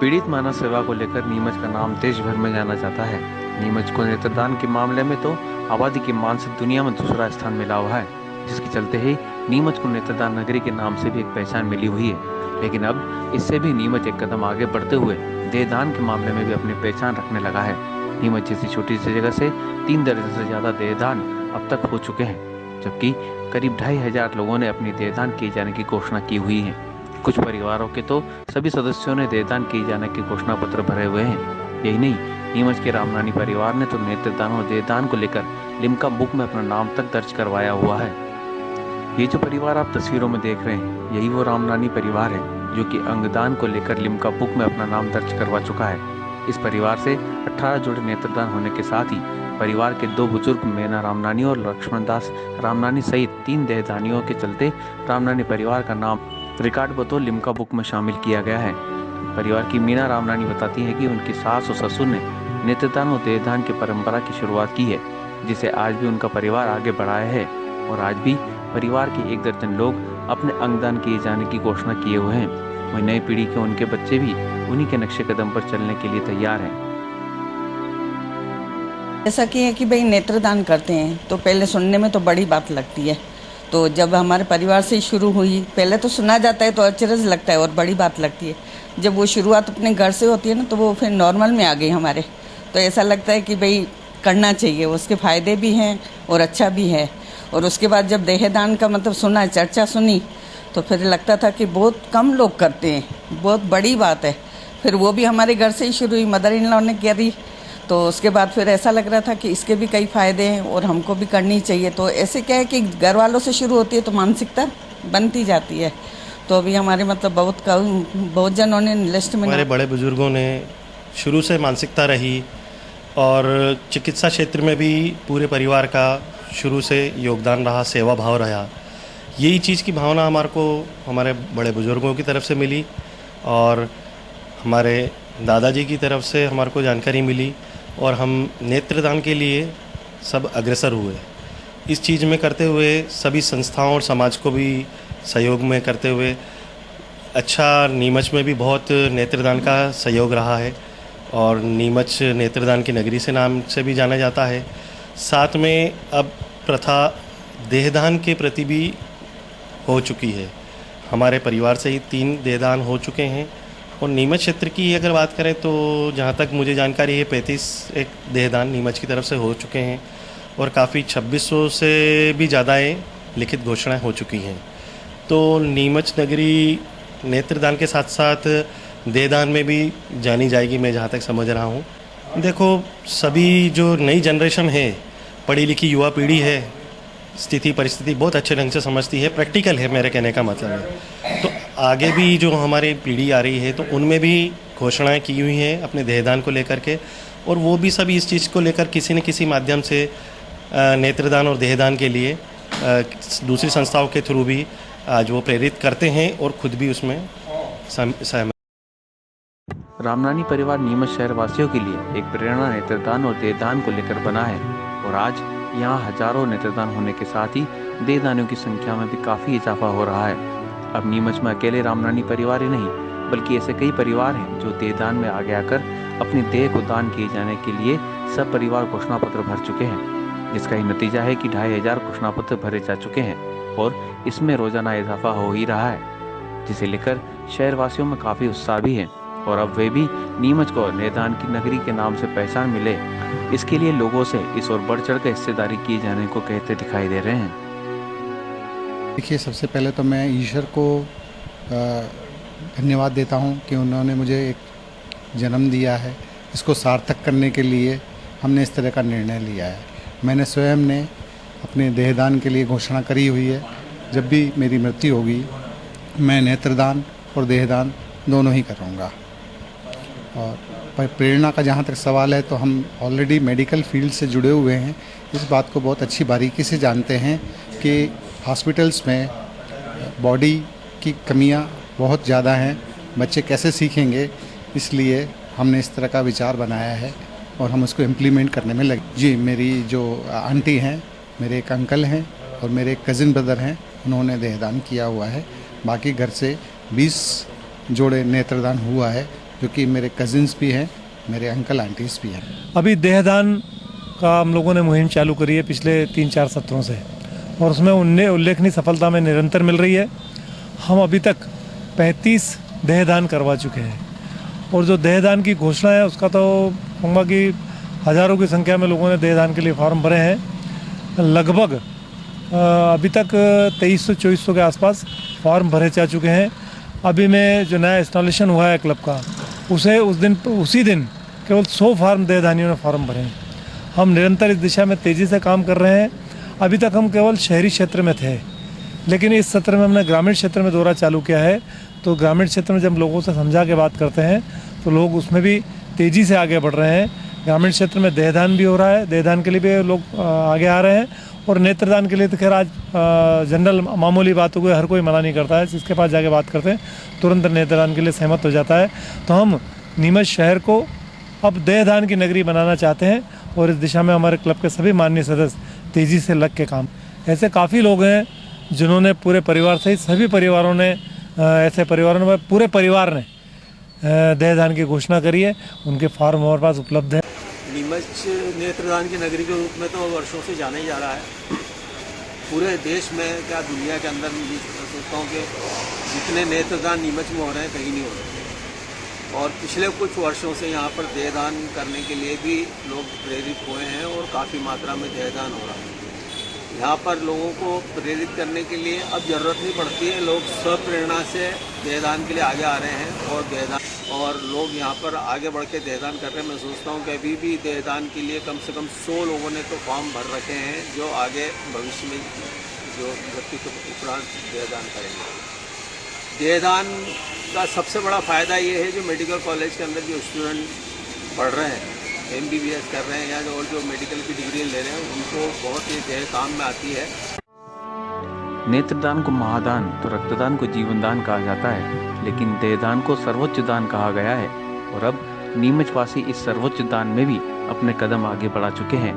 पीड़ित मानव सेवा को लेकर नीमच का नाम देश भर में जाना जाता है। नीमच को नेत्रदान के मामले में तो आबादी के मान से दुनिया में दूसरा स्थान मिला हुआ है, जिसके चलते ही नीमच को नेत्रदान नगरी के नाम से भी एक पहचान मिली हुई है। लेकिन अब इससे भी नीमच एक कदम आगे बढ़ते हुए देहदान के मामले में भी अपनी पहचान रखने लगा है। नीमच जैसी छोटी सी जगह से 3 दर्जन से ज्यादा देहदान अब तक हो चुके हैं, जबकि करीब 2500 लोगों ने अपनी देहदान किए जाने की घोषणा की हुई है। कुछ परिवारों के तो सभी सदस्यों ने देहदान किए जाने के घोषणा पत्र भरे हुए हैं। यही नहीं, नीमच के रामनानी परिवार ने तो नेत्रदान और देहदान को लेकर लिम्का बुक में अपना नाम तक दर्ज करवाया हुआ है। ये जो परिवार आप तस्वीरों में देख रहे हैं, यही वो रामनानी परिवार है जो कि अंगदान को लेकर लिम्का बुक में अपना नाम दर्ज करवा चुका है। इस परिवार से 18 जोड़े नेत्रदान होने के साथ ही परिवार के 2 बुजुर्ग मेना रामनानी और लक्ष्मण दास रामनानी सहित 3 देहदानियों के चलते रामनानी परिवार का नाम रिकॉर्ड बतौर लिम्का बुक में शामिल किया गया है। परिवार की मीना रामनानी बताती है कि उनकी सास और ससुर ने नेत्रदान और देहदान की परंपरा की शुरुआत की है, जिसे आज भी उनका परिवार आगे बढ़ाया है। और आज भी परिवार के 1 दर्जन लोग अपने अंगदान किए जाने की घोषणा किए हुए हैं। वही नई पीढ़ी के उनके बच्चे भी उन्हीं के नक्शे कदम पर चलने के लिए तैयार हैं। ऐसा कि है कि भाई नेत्रदान करते हैं तो पहले सुनने में तो बड़ी बात लगती है। तो जब हमारे परिवार से शुरू हुई, पहले तो सुना जाता है तो अचरज लगता है और बड़ी बात लगती है। जब वो शुरुआत अपने घर से होती है ना, तो वो फिर नॉर्मल में आ गई हमारे। तो ऐसा लगता है कि भाई करना चाहिए, उसके फ़ायदे भी हैं और अच्छा भी है। और उसके बाद जब देहदान का मतलब सुना, चर्चा सुनी, तो फिर लगता था कि बहुत कम लोग करते हैं, बहुत बड़ी बात है। फिर वो भी हमारे घर से ही शुरू हुई, मदर इन लॉ ने करी। तो उसके बाद फिर ऐसा लग रहा था कि इसके भी कई फ़ायदे हैं और हमको भी करनी चाहिए। तो ऐसे क्या है कि घर वालों से शुरू होती है तो मानसिकता बनती जाती है। तो अभी हमारे मतलब बहुत जनों ने लिस्ट में, हमारे बड़े बुजुर्गों ने शुरू से मानसिकता रही और चिकित्सा क्षेत्र में भी पूरे परिवार का शुरू से योगदान रहा, सेवा भाव रहा। यही चीज़ की भावना हमारे बड़े बुजुर्गों की तरफ से मिली और हमारे दादाजी की तरफ से हमारे को जानकारी मिली और हम नेत्रदान के लिए सब अग्रसर हुए। इस चीज़ में करते हुए सभी संस्थाओं और समाज को भी सहयोग में करते हुए अच्छा, नीमच में भी बहुत नेत्रदान का सहयोग रहा है और नीमच नेत्रदान की नगरी से नाम से भी जाना जाता है। साथ में अब प्रथा देहदान के प्रति भी हो चुकी है। हमारे परिवार से ही 3 देहदान हो चुके हैं और नीमच क्षेत्र की अगर बात करें तो जहाँ तक मुझे जानकारी है 35 एक देहदान नीमच की तरफ से हो चुके हैं और काफ़ी 2600 से भी ज़्यादा लिखित घोषणाएं हो चुकी हैं। तो नीमच नगरी नेत्रदान के साथ साथ देहदान में भी जानी जाएगी, मैं जहाँ तक समझ रहा हूँ। देखो, सभी जो नई जनरेशन है, पढ़ी लिखी युवा पीढ़ी है, स्थिति परिस्थिति बहुत अच्छे ढंग से समझती है, प्रैक्टिकल है, मेरे कहने का मतलब है। तो आगे भी जो हमारी पीढ़ी आ रही है तो उनमें भी घोषणाएं की हुई हैं अपने देहदान को लेकर के, और वो भी सभी इस चीज़ को लेकर किसी न किसी माध्यम से नेत्रदान और देहदान के लिए दूसरी संस्थाओं के थ्रू भी आज वो प्रेरित करते हैं और खुद भी उसमें सहमत। रामनानी परिवार नीमच शहर वासियों के लिए एक प्रेरणा नेत्रदान और देहदान को लेकर बना है और आज यहाँ हजारों नेत्रदान होने के साथ ही देहदानियों की संख्या में भी काफ़ी इजाफा हो रहा है। अब नीमच में अकेले रामनानी परिवार ही नहीं, बल्कि ऐसे कई परिवार हैं जो देहदान में आगे आकर अपनी देह को दान किए जाने के लिए सब परिवार घोषणा पत्र भर चुके हैं, जिसका ही नतीजा है कि 2500 घोषणा पत्र भरे जा चुके हैं और इसमें रोजाना इजाफा हो ही रहा है, जिसे लेकर शहरवासियों में काफ़ी उत्साह भी है। और अब वे भी नीमच को देहदान की नगरी के नाम से पहचान मिले, इसके लिए लोगों से इस ओर बढ़ चढ़ कर हिस्सेदारी किए जाने को कहते दिखाई दे रहे हैं। देखिए, सबसे पहले तो मैं ईश्वर को धन्यवाद देता हूं कि उन्होंने मुझे एक जन्म दिया है। इसको सार्थक करने के लिए हमने इस तरह का निर्णय लिया है। मैंने स्वयं ने अपने देहदान के लिए घोषणा करी हुई है। जब भी मेरी मृत्यु होगी, मैं नेत्रदान और देहदान दोनों ही करूँगा। और प्रेरणा का जहाँ तक सवाल है, तो हम ऑलरेडी मेडिकल फील्ड से जुड़े हुए हैं। इस बात को बहुत अच्छी बारीकी से जानते हैं कि हॉस्पिटल्स में बॉडी की कमियां बहुत ज़्यादा हैं, बच्चे कैसे सीखेंगे। इसलिए हमने इस तरह का विचार बनाया है और हम उसको इम्प्लीमेंट करने में लगे। जी, मेरी जो आंटी हैं, मेरे एक अंकल हैं और मेरे एक कज़िन ब्रदर हैं, उन्होंने देहदान किया हुआ है। बाकी घर से 20 जोड़े नेत्रदान हुआ है, जो कि मेरे कजिन्स भी हैं, मेरे अंकल आंटीज़ भी हैं। अभी देहदान का हम लोगों ने मुहिम चालू करी है पिछले 3-4 सत्रों से, और उसमें उल्लेखनीय सफलता में निरंतर मिल रही है। हम अभी तक 35 देहदान करवा चुके हैं, और जो देहदान की घोषणा है उसका तो कहूँगा कि हज़ारों की संख्या में लोगों ने देहदान के लिए फॉर्म भरे हैं। लगभग अभी तक 2300-2400 के आसपास फॉर्म भरे जा चुके हैं। अभी में जो नया इंस्टॉलेशन हुआ है क्लब का, उसी दिन केवल 100 फार्म देहदानियों ने फॉर्म भरे हैं। हम निरंतर इस दिशा में तेज़ी से काम कर रहे हैं। अभी तक हम केवल शहरी क्षेत्र में थे, लेकिन इस सत्र में हमने ग्रामीण क्षेत्र में दौरा चालू किया है। तो ग्रामीण क्षेत्र में जब लोगों से समझा के बात करते हैं तो लोग उसमें भी तेज़ी से आगे बढ़ रहे हैं। ग्रामीण क्षेत्र में देहदान भी हो रहा है, देहदान के लिए भी लोग आगे आ रहे हैं। और नेत्रदान के लिए तो खैर आज जनरल मामूली बात हो गई, हर कोई मना नहीं करता है। जिसके पास जाके बात करते हैं तुरंत नेत्रदान के लिए सहमत हो जाता है। तो हम नीमच शहर को अब देहदान की नगरी बनाना चाहते हैं, और इस दिशा में हमारे क्लब के सभी माननीय सदस्य तेज़ी से लग के काम। ऐसे काफ़ी लोग हैं जिन्होंने पूरे परिवार सहित सभी परिवारों ने ऐसे परिवारों में पूरे परिवार ने देहदान की घोषणा करी है। उनके फॉर्म हमारे पास उपलब्ध है। नीमच नेत्रदान की नगरी के रूप में तो वर्षों से जाना ही जा रहा है। पूरे देश में क्या दुनिया के अंदर मैं सोचता हूँ कि जितने नेत्रदान नीमच में हो रहे हैं कहीं नहीं हो रहे। और पिछले कुछ वर्षों से यहाँ पर देहदान करने के लिए भी लोग प्रेरित हुए हैं और काफ़ी मात्रा में देहदान हो रहा है। यहाँ पर लोगों को प्रेरित करने के लिए अब ज़रूरत नहीं पड़ती है, लोग स्वप्रेरणा से देहदान के लिए आगे आ रहे हैं और लोग यहाँ पर आगे बढ़ के देहदान कर रहे हैं। मैं सोचता हूँ कि अभी भी देहदान के लिए कम से कम 100 लोगों ने तो फॉर्म भर रखे हैं जो आगे भविष्य में जो मृत्यु के उपरांत देहदान करेंगे। देहदान का सबसे बड़ा फ़ायदा ये है जो मेडिकल कॉलेज के अंदर जो स्टूडेंट पढ़ रहे हैं, MBBS कर रहे हैं या जो मेडिकल की डिग्री ले रहे हैं, उनको बहुत ही देह काम में आती है। नेत्रदान को महादान तो रक्तदान को जीवनदान कहा जाता है, लेकिन देहदान को सर्वोच्च दान कहा गया है। और अब नीमचवासी इस सर्वोच्च दान में भी अपने कदम आगे बढ़ा चुके हैं।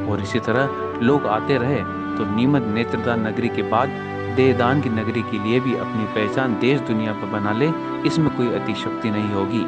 और इसी तरह लोग आते रहे तो नीमच नेत्रदान नगरी के बाद देहदान की नगरी के लिए भी अपनी पहचान देश दुनिया पर बना ले, इसमें कोई अतिशक्ति नहीं होगी।